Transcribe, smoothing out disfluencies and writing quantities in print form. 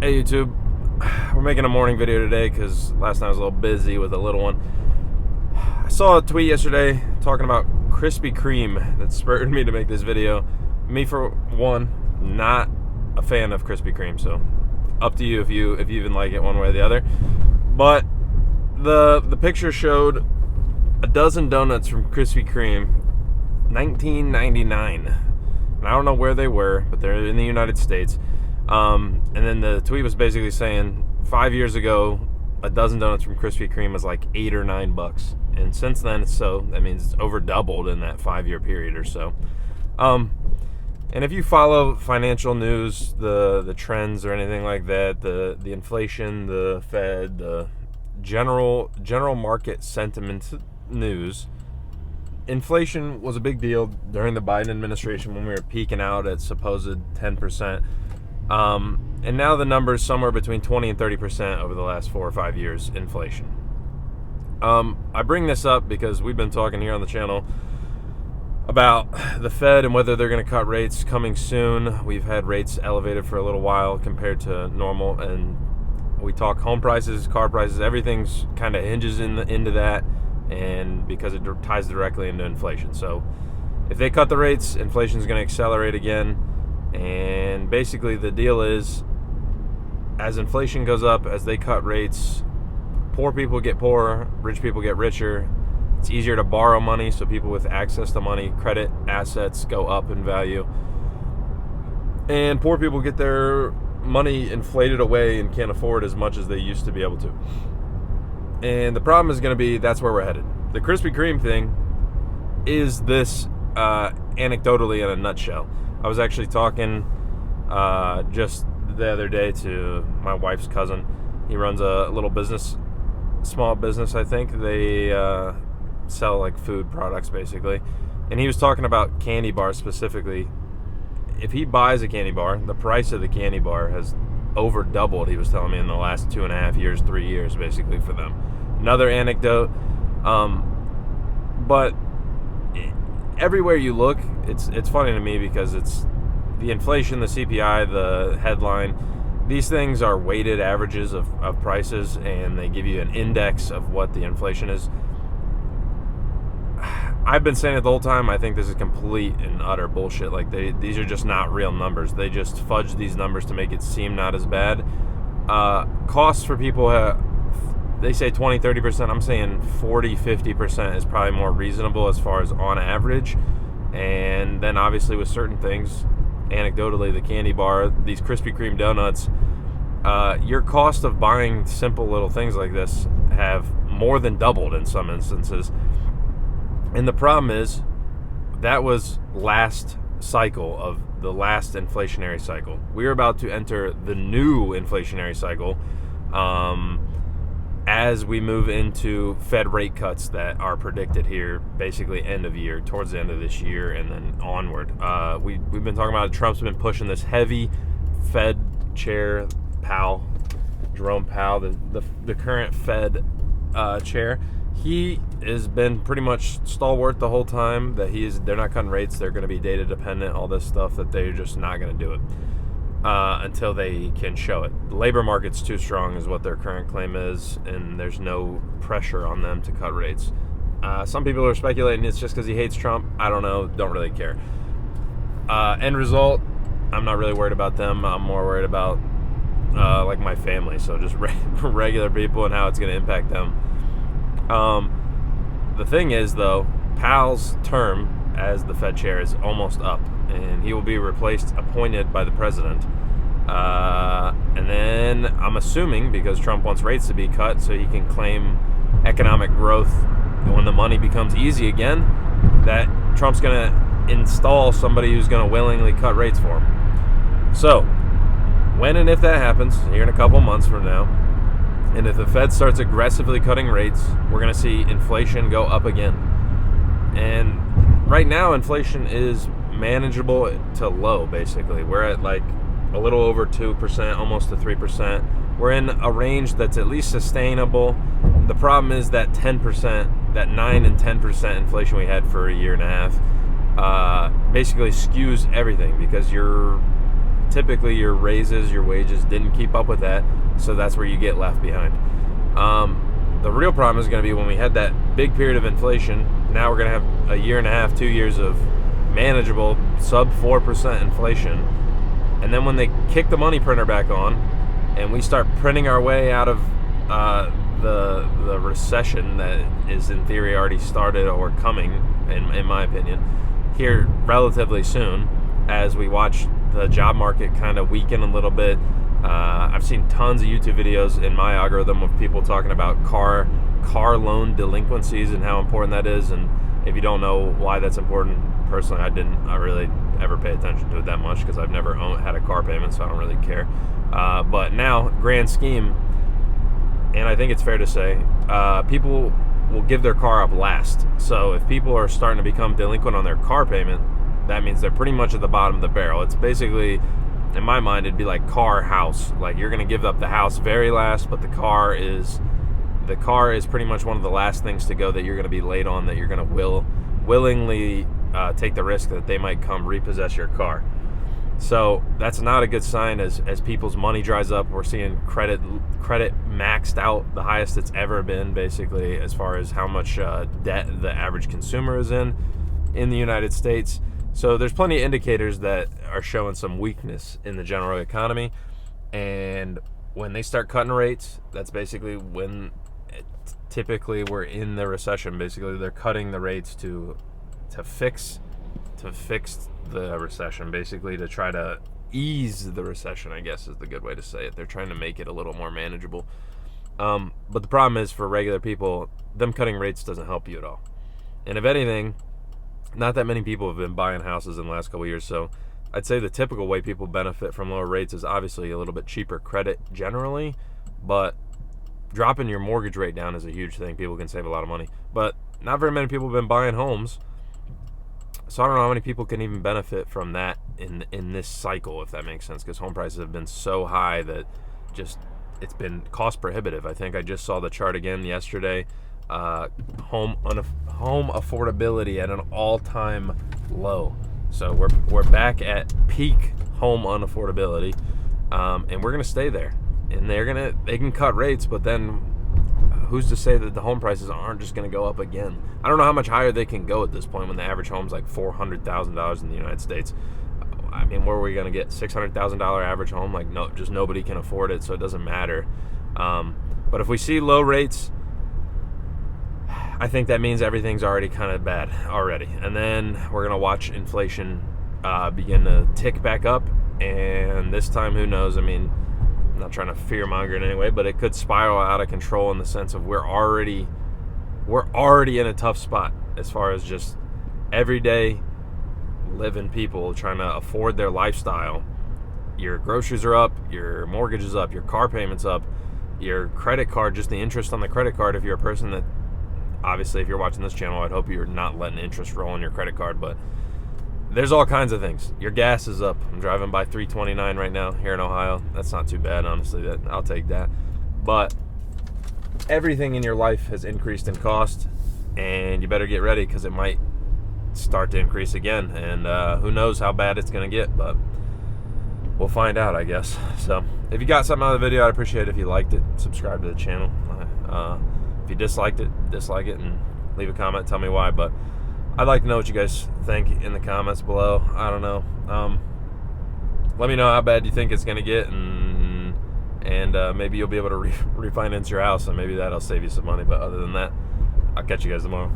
Hey YouTube, we're making a morning video today because last night I was a little busy with a little one. I saw a tweet yesterday talking about Krispy Kreme that spurred me to make this video. Me, for one, not a fan of Krispy Kreme, so up to you if you even like it one way or the other. But the picture showed a dozen donuts from Krispy Kreme, 1999. And I don't know where they were, but they're in the United States. And then the tweet was basically saying 5 years ago, a dozen donuts from Krispy Kreme was like $8 or $9, and since then, that means it's over doubled in that 5 year period or so. And if you follow financial news, the trends or anything like that, the inflation, the Fed, the general market sentiment news, inflation was a big deal during the Biden administration when we were peaking out at supposed 10%. And now the number is somewhere between 20 and 30% over the last 4 or 5 years, inflation. I bring this up because we've been talking here on the channel about the Fed and whether they're going to cut rates coming soon. We've had rates elevated for a little while compared to normal, and we talk home prices, car prices, everything's kind of hinges into that, and because it ties directly into inflation. So if they cut the rates, inflation is going to accelerate again. And basically the deal is, as inflation goes up, as they cut rates, poor people get poorer, rich people get richer. It's easier to borrow money, so people with access to money, credit assets go up in value. And poor people get their money inflated away and can't afford as much as they used to be able to. And the problem is going to be, that's where we're headed. The Krispy Kreme thing is this anecdotally in a nutshell. I was actually talking just the other day to my wife's cousin. He runs a little business, small business, I think. They sell like food products basically. And he was talking about candy bars specifically. If he buys a candy bar, the price of the candy bar has over doubled, he was telling me, in the last 2.5 years, 3 years basically for them. Another anecdote. But everywhere you look, it's funny to me because it's the inflation, the CPI, the headline. These things are weighted averages of prices, and they give you an index of what the inflation is. I've been saying it the whole time. I think this is complete and utter bullshit. Like, these are just not real numbers. They just fudge these numbers to make it seem not as bad. Costs for people, they say 20, 30%. I'm saying 40, 50% is probably more reasonable as far as on average. And then obviously with certain things, anecdotally, the candy bar, these Krispy Kreme donuts, your cost of buying simple little things like this have more than doubled in some instances. And the problem is, that was last cycle of the last inflationary cycle. We're about to enter the new inflationary cycle as we move into Fed rate cuts that are predicted here, basically end of year, towards the end of this year, and then onward. We've been talking about it. Trump's been pushing this heavy Fed chair, Powell, Jerome Powell, the current Fed chair. He has been pretty much stalwart the whole time that they're not cutting rates, they're going to be data dependent, all this stuff, that they're just not going to do it until they can show it. The labor market's too strong is what their current claim is, and there's no pressure on them to cut rates. Some people are speculating it's just because he hates Trump. I don't know, don't really care. End result, I'm not really worried about them. I'm more worried about like my family, so just regular people and how it's going to impact them. The thing is, though, Powell's term as the Fed chair is almost up, and he will be appointed by the president. And then I'm assuming, because Trump wants rates to be cut so he can claim economic growth when the money becomes easy again, that Trump's going to install somebody who's going to willingly cut rates for him. So, when and if that happens, here in a couple months from now, and if the Fed starts aggressively cutting rates, we're going to see inflation go up again. And right now, inflation is manageable to low, basically. We're at like a little over 2%, almost to 3%. We're in a range that's at least sustainable. The problem is that 10%, that 9 and 10% inflation we had for a year and a half, basically skews everything, because you're typically your raises, your wages didn't keep up with that, so that's where you get left behind. The real problem is going to be when we had that big period of inflation. Now we're going to have a year and a half, 2 years of manageable sub 4% inflation. And then when they kick the money printer back on and we start printing our way out of the recession that is in theory already started or coming, in my opinion, here relatively soon, as we watch the job market kind of weaken a little bit. I've seen tons of YouTube videos in my algorithm of people talking about car loan delinquencies and how important that is. And if you don't know why that's important, personally, I really ever pay attention to it that much because I've never had a car payment, so I don't really care. But now, grand scheme, and I think it's fair to say, people will give their car up last. So if people are starting to become delinquent on their car payment, that means they're pretty much at the bottom of the barrel. It's basically, in my mind, it'd be like car house. Like you're going to give up the house very last, but the car is pretty much one of the last things to go that you're going to be late on, that you're going to willingly take the risk that they might come repossess your car. So that's not a good sign as people's money dries up. We're seeing credit maxed out, the highest it's ever been, basically, as far as how much debt the average consumer is in the United States. So there's plenty of indicators that are showing some weakness in the general economy. And when they start cutting rates, that's basically when typically we're in the recession. Basically, they're cutting the rates to fix the recession, basically to try to ease the recession, I guess is the good way to say it. They're trying to make it a little more manageable. But the problem is, for regular people, them cutting rates doesn't help you at all. And if anything, not that many people have been buying houses in the last couple of years, so I'd say the typical way people benefit from lower rates is obviously a little bit cheaper credit generally, but dropping your mortgage rate down is a huge thing. People can save a lot of money, but not very many people have been buying homes. So I don't know how many people can even benefit from that in this cycle, if that makes sense, because home prices have been so high that just it's been cost prohibitive. I think I just saw the chart again yesterday. Home affordability at an all-time low. So we're back at peak home unaffordability, and we're gonna stay there. And they can cut rates, but then who's to say that the home prices aren't just going to go up again? I don't know how much higher they can go at this point when the average home's like $400,000 in the United States. I mean, where are we going to get $600,000 average home? Like, no, just nobody can afford it, so it doesn't matter. But if we see low rates, I think that means everything's already kind of bad already. And then we're going to watch inflation begin to tick back up. And this time, who knows? I mean, I'm not trying to fear-monger in any way, but it could spiral out of control in the sense of we're already in a tough spot as far as just everyday living people trying to afford their lifestyle. Your groceries are up, your mortgage is up, your car payment's up, your credit card, just the interest on the credit card. If you're a person that, obviously, if you're watching this channel, I'd hope you're not letting interest roll on your credit card, but there's all kinds of things. Your gas is up. I'm driving by 329 right now here in Ohio. That's not too bad, honestly. I'll take that. But everything in your life has increased in cost, and you better get ready because it might start to increase again. And who knows how bad it's going to get, but we'll find out, I guess. So if you got something out of the video, I'd appreciate it if you liked it. Subscribe to the channel. If you disliked it, dislike it, and leave a comment. Tell me why. But I'd like to know what you guys think in the comments below. I don't know. Let me know how bad you think it's going to get, and maybe you'll be able to refinance your house, and maybe that'll save you some money. But other than that, I'll catch you guys tomorrow.